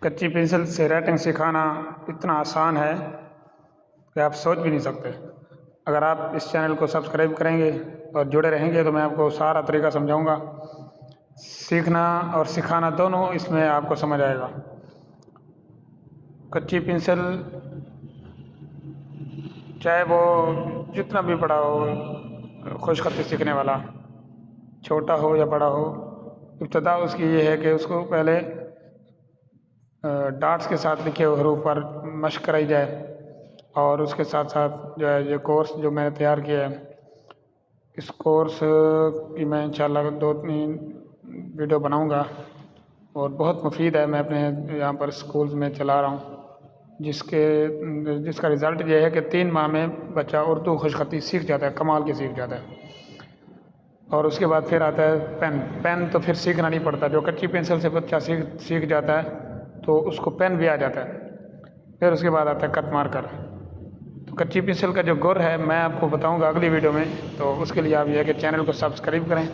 کچی پنسل سے رائٹنگ سکھانا اتنا آسان ہے کہ آپ سوچ بھی نہیں سکتے۔ اگر آپ اس چینل کو سبسکرائب کریں گے اور جڑے رہیں گے تو میں آپ کو سارا طریقہ سمجھاؤں گا۔ سیکھنا اور سکھانا دونوں اس میں آپ کو سمجھ آئے گا۔ کچی پنسل چاہے وہ جتنا بھی بڑا ہو، خوش خطی سیکھنے والا، چھوٹا ہو یا بڑا ہو، ابتدا اس کی یہ ہے کہ اس کو پہلے ڈاٹس کے ساتھ لکھے ہوئے حروف پر مشق کرائی جائے، اور اس کے ساتھ ساتھ جو ہے یہ کورس جو میں نے تیار کیا ہے، اس کورس کی میں انشاءاللہ 2-3 ویڈیو بناؤں گا، اور بہت مفید ہے۔ میں اپنے یہاں پر اسکول میں چلا رہا ہوں، جس کا رزلٹ یہ ہے کہ 3 ماہ میں بچہ اردو خوش خطی سیکھ جاتا ہے، کمال کے سیکھ جاتا ہے۔ اور اس کے بعد پھر آتا ہے پین تو پھر سیکھنا نہیں پڑتا۔ جو کچی پنسل سے بچہ سیکھ جاتا ہے تو اس کو پین بھی آ جاتا ہے۔ پھر اس کے بعد آتا ہے کٹ مارکر۔ تو کچی پنسل کا جو گر ہے میں آپ کو بتاؤں گا اگلی ویڈیو میں، تو اس کے لیے آپ یہ ہے کہ چینل کو سبسکرائب کریں